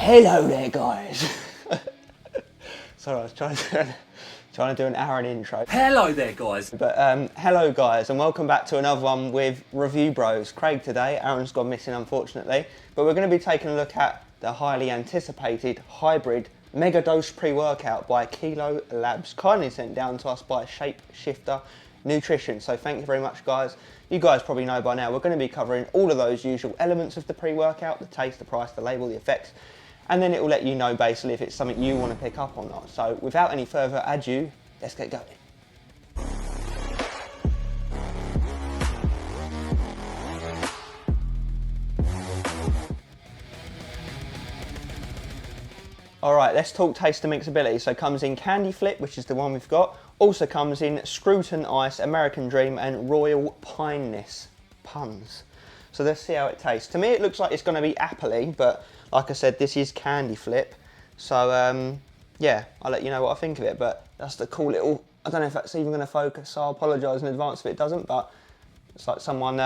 Hello there, guys. Sorry, I was trying to do an Aaron intro. Hello there, guys. But hello, guys, and welcome back to another one with Review Bros. Craig today. Aaron's gone missing, unfortunately. But we're going to be taking a look at the highly anticipated hybrid mega dose pre-workout by Kilo Labs, kindly sent down to us by Shapeshifter Nutrition. So thank you very much, guys. You guys probably know by now we're going to be covering all of those usual elements of the pre-workout: the taste, the price, the label, the effects, and then it will let you know basically if it's something you want to pick up or not. So without any further ado, let's get going. All right, let's talk taste and mixability. So it comes in Candy Flip, which is the one we've got. Also comes in Scruton Ice, American Dream, and Royal Pineness. Puns. So let's see how it tastes. To me, it looks like it's going to be appley, but like I said, this is Candy Flip. So yeah, I'll let you know what I think of it. But that's the cool little, I don't know if that's even going to focus, so I'll apologise in advance if it doesn't, but it's like someone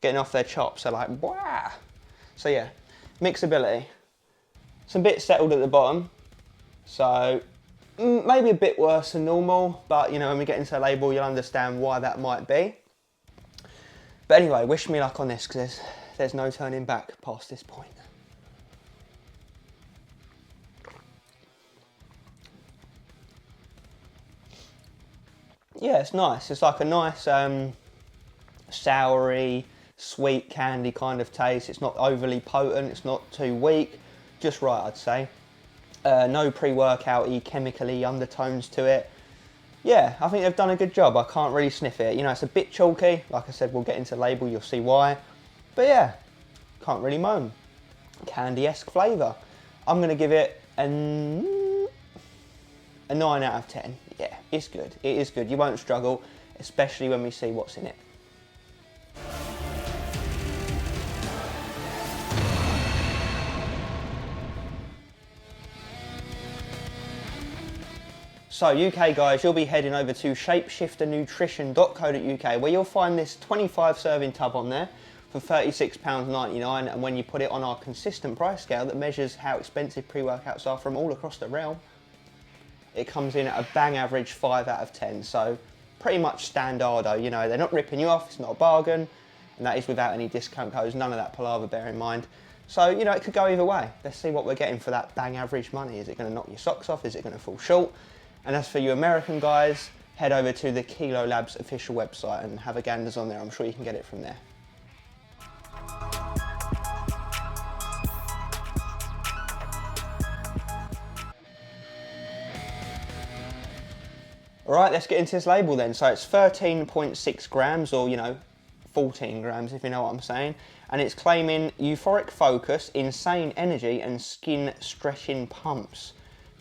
getting off their chops. So like, wow. So yeah, mixability. Some bits settled at the bottom, so maybe a bit worse than normal, but you know, when we get into the label, you'll understand why that might be. But anyway, wish me luck on this, because there's no turning back past this point. Yeah, it's nice. It's like a nice soury, sweet candy kind of taste. It's not overly potent, it's not too weak. Just right, I'd say. No pre-workout-y, chemically undertones to it. Yeah, I think they've done a good job. I can't really sniff it. You know, it's a bit chalky. Like I said, we'll get into the label, you'll see why. But yeah, can't really moan. Candy-esque flavour. I'm going to give it a 9 out of 10. Yeah, it's good. It is good. You won't struggle, especially when we see what's in it. So UK guys, you'll be heading over to shapeshifternutrition.co.uk, where you'll find this 25 serving tub on there for £36.99, and when you put it on our consistent price scale that measures how expensive pre-workouts are from all across the realm, it comes in at a bang average 5 out of 10, so pretty much standardo. You know, they're not ripping you off, it's not a bargain, and that is without any discount codes, none of that palaver, bear in mind. So, you know, it could go either way. Let's see what we're getting for that bang average money. Is it going to knock your socks off? Is it going to fall short? And as for you American guys, head over to the Kilo Labs official website and have a ganders on there. I'm sure you can get it from there. All right, let's get into this label then. So it's 13.6 grams, or, you know, 14 grams if you know what I'm saying. And it's claiming euphoric focus, insane energy, and skin stretching pumps.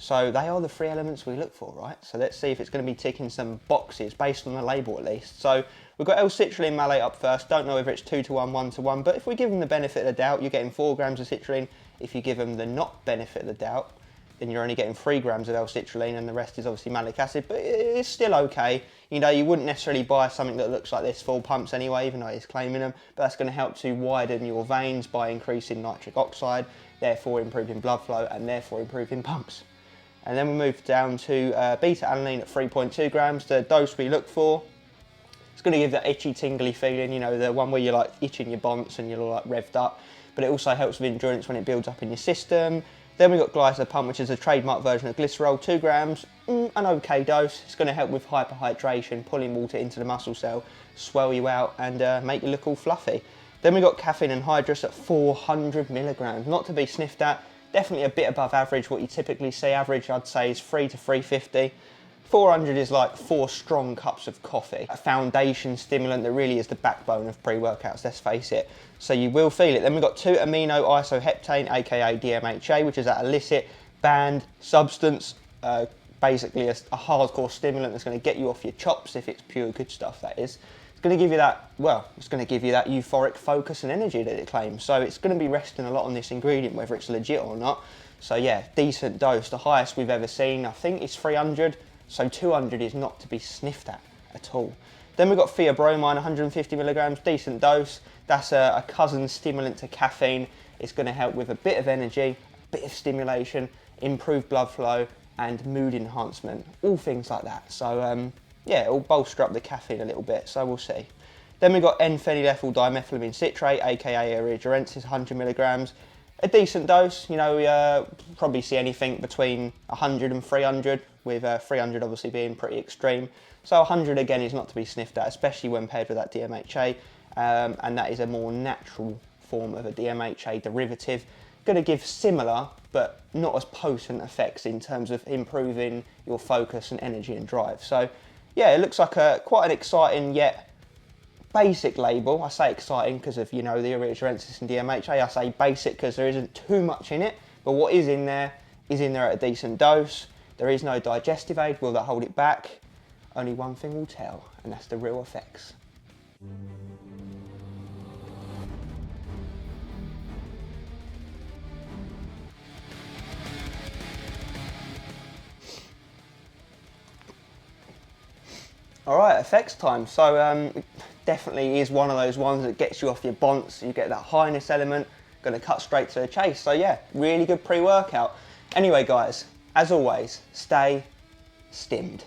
So they are the three elements we look for, right? So let's see if it's going to be ticking some boxes based on the label at least. So we've got L-citrulline malate up first. Don't know whether it's 2 to 1, 1 to 1, but if we give them the benefit of the doubt, you're getting 4 grams of citrulline. If you give them the not benefit of the doubt, then you're only getting 3 grams of L-citrulline, and the rest is obviously malic acid, but it's still okay. You know, you wouldn't necessarily buy something that looks like this full pumps anyway, even though it's claiming them, but that's going to help to widen your veins by increasing nitric oxide, therefore improving blood flow, and therefore improving pumps. And then we move down to beta-alanine at 3.2 grams, the dose we look for. It's going to give that itchy, tingly feeling, you know, the one where you're like itching your bonds and you're all like revved up, but it also helps with endurance when it builds up in your system. Then we've got Glycopump, which is a trademark version of glycerol, 2 grams, an okay dose. It's going to help with hyperhydration, pulling water into the muscle cell, swell you out and make you look all fluffy. Then we've got caffeine anhydrous at 400 milligrams, not to be sniffed at. Definitely a bit above average, what you typically see. Average, I'd say, is 3 to 350. 400 is like 4 strong cups of coffee. A foundation stimulant that really is the backbone of pre-workouts, let's face it. So you will feel it. Then we've got 2-amino isoheptane, aka Dmha, which is that illicit, banned substance. Basically a hardcore stimulant that's going to get you off your chops if it's pure good stuff, that is. It's going to give you that, well, it's going to give you that euphoric focus and energy that it claims. So it's going to be resting a lot on this ingredient, whether it's legit or not. So yeah, decent dose. The highest we've ever seen, I think, is 300. So 200 is not to be sniffed at all. Then we've got theobromine, 150 milligrams, decent dose. That's a cousin stimulant to caffeine. It's going to help with a bit of energy, bit of stimulation, improved blood flow, and mood enhancement, all things like that. So yeah, it'll bolster up the caffeine a little bit, so we'll see. Then we've got N-phenylethyl dimethylamine citrate, aka Iridorensis, 100 milligrams. A decent dose, you know, we probably see anything between 100 and 300, with 300 obviously being pretty extreme. So 100 again is not to be sniffed at, especially when paired with that DMHA, and that is a more natural form of a DMHA derivative. Going to give similar, but not as potent effects in terms of improving your focus and energy and drive. So yeah, it looks like quite an exciting yet basic label. I say exciting because of, you know, the Iridorensis and DMHA. I say basic because there isn't too much in it, but what is in there at a decent dose. There is no digestive aid. Will that hold it back? Only one thing will tell, and that's the real effects. All right, effects time. So definitely is one of those ones that gets you off your bonce. You get that highness element, going to cut straight to the chase. So yeah, really good pre-workout. Anyway guys, as always, stay stimmed.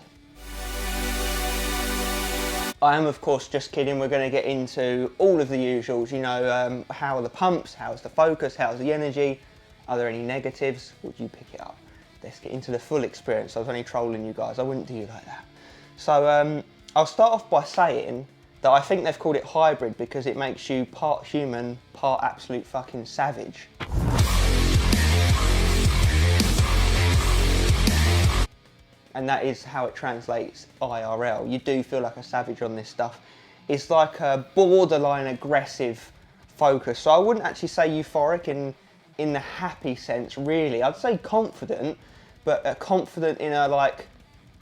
I am of course just kidding. We're going to get into all of the usuals, you know, how are the pumps, how's the focus, how's the energy, are there any negatives, would you pick it up? Let's get into the full experience. I was only trolling you guys, I wouldn't do you like that. So I'll start off by saying that I think they've called it hybrid because it makes you part human, part absolute fucking savage. And that is how it translates IRL. You do feel like a savage on this stuff. It's like a borderline aggressive focus. So I wouldn't actually say euphoric in the happy sense, really. I'd say confident, but confident in a like,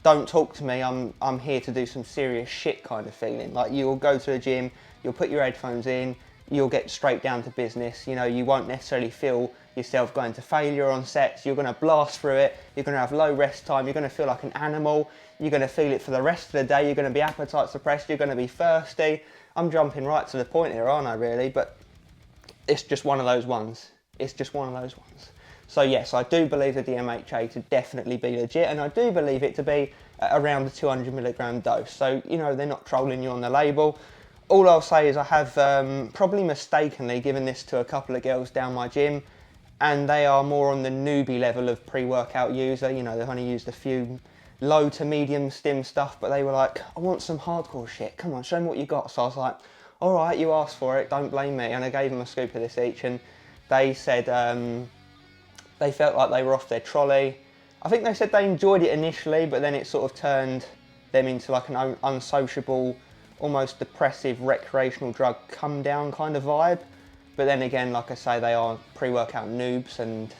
don't talk to me, I'm here to do some serious shit kind of feeling. Like you'll go to the gym, you'll put your headphones in, you'll get straight down to business. You know, you won't necessarily feel yourself going to failure on sets. You're going to blast through it. You're going to have low rest time. You're going to feel like an animal. You're going to feel it for the rest of the day. You're going to be appetite suppressed. You're going to be thirsty. I'm jumping right to the point here, aren't I, really? But it's just one of those ones. It's just one of those ones. So yes, I do believe the DMHA to definitely be legit, and I do believe it to be around the 200 milligram dose. So, you know, they're not trolling you on the label. All I'll say is I have probably mistakenly given this to a couple of girls down my gym, and they are more on the newbie level of pre-workout user. You know, they've only used a few low to medium stim stuff, but they were like, I want some hardcore shit. Come on, show me what you got. So I was like, all right, you asked for it, don't blame me. And I gave them a scoop of this each, and they said they felt like they were off their trolley. I think they said they enjoyed it initially, but then it sort of turned them into like an unsociable, almost depressive recreational drug come down kind of vibe. But then again, like I say, they are pre-workout noobs, and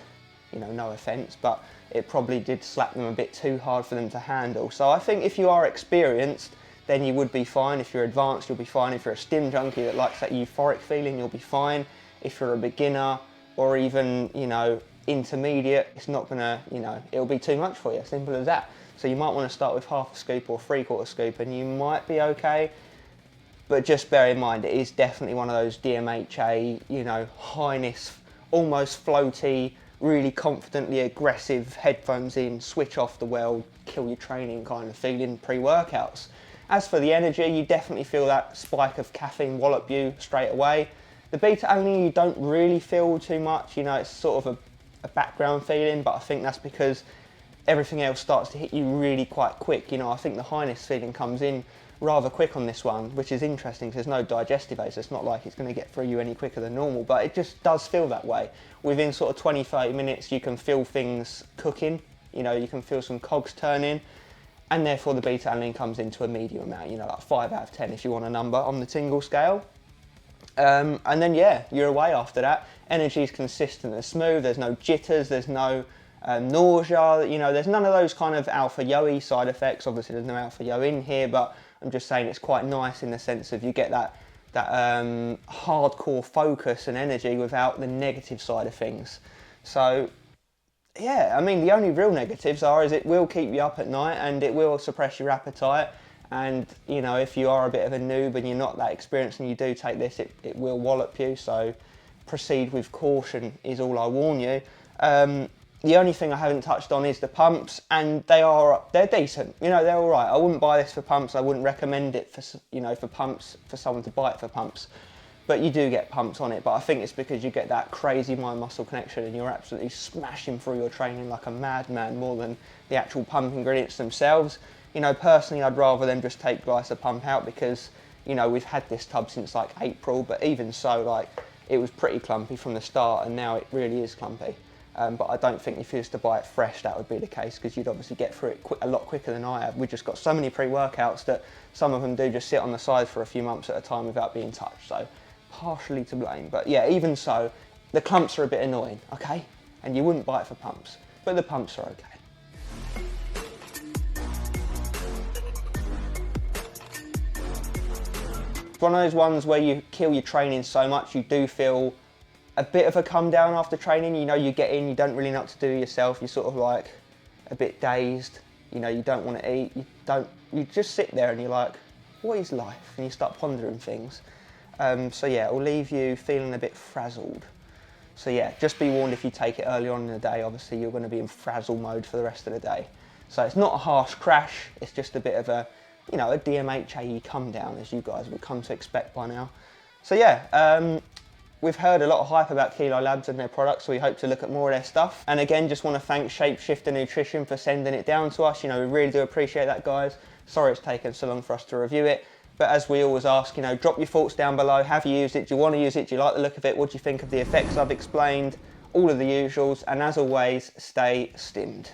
you know, no offense, but it probably did slap them a bit too hard for them to handle. So I think if you are experienced, then you would be fine. If you're advanced, you'll be fine. If you're a stim junkie that likes that euphoric feeling, you'll be fine. If you're a beginner or even, you know, intermediate, it's not gonna, you know, it'll be too much for you, simple as that. So you might want to start with half a scoop or 3/4 scoop and you might be okay. But just bear in mind, it is definitely one of those DMHA, you know, highness, almost floaty, really confidently aggressive, headphones in, switch off the world, kill your training kind of feeling pre-workouts. As for the energy, you definitely feel that spike of caffeine wallop you straight away. The beta-alanine you don't really feel too much, you know, it's sort of a background feeling, but I think that's because everything else starts to hit you really quite quick. You know, I think the highness feeling comes in rather quick on this one, which is interesting because there's no digestive aids. It's not like it's going to get through you any quicker than normal, but it just does feel that way. Within sort of 20-30 minutes, you can feel things cooking. You know, you can feel some cogs turning, and therefore the beta-alanine comes into a medium amount, you know, like 5 out of 10 if you want a number on the tingle scale. And then, yeah, you're away after that. Energy's consistent and smooth. There's no jitters. There's no nausea. You know, there's none of those kind of alpha yo-y side effects. Obviously, there's no alpha yo in here, but I'm just saying it's quite nice in the sense of you get that hardcore focus and energy without the negative side of things. So, yeah, I mean, the only real negatives is it will keep you up at night and it will suppress your appetite. And, you know, if you are a bit of a noob and you're not that experienced and you do take this, it will wallop you. So proceed with caution is all I warn you. The only thing I haven't touched on is the pumps, and they're decent. You know, they're all right. I wouldn't buy this for pumps. I wouldn't recommend it for, you know, for pumps, for someone to buy it for pumps. But you do get pumps on it. But I think it's because you get that crazy mind-muscle connection, and you're absolutely smashing through your training like a madman more than the actual pump ingredients themselves. You know, personally, I'd rather them just take Glycer pump out because, you know, we've had this tub since like April, but even so, like, it was pretty clumpy from the start, and now it really is clumpy. But I don't think if you was to buy it fresh, that would be the case, because you'd obviously get through it a lot quicker than I have. We've just got so many pre-workouts that some of them do just sit on the side for a few months at a time without being touched, so partially to blame. But yeah, even so, the clumps are a bit annoying, okay? And you wouldn't buy it for pumps, but the pumps are okay. It's one of those ones where you kill your training so much, you do feel a bit of a come down after training. You know, you get in, you don't really know what to do yourself, you're sort of like a bit dazed, you know, you don't want to eat, you just sit there and you're like, what is life? And you start pondering things. So yeah, it'll leave you feeling a bit frazzled. So yeah, just be warned, if you take it early on in the day, obviously you're going to be in frazzle mode for the rest of the day. So it's not a harsh crash, it's just a bit of a, you know, a DMHA come down, as you guys would come to expect by now. So yeah, we've heard a lot of hype about Kilo Labs and their products, so we hope to look at more of their stuff. And again, just want to thank Shapeshifter Nutrition for sending it down to us. You know, we really do appreciate that, guys. Sorry it's taken so long for us to review it. But as we always ask, you know, drop your thoughts down below. Have you used it? Do you want to use it? Do you like the look of it? What do you think of the effects I've explained? All of the usuals. And as always, stay stimmed.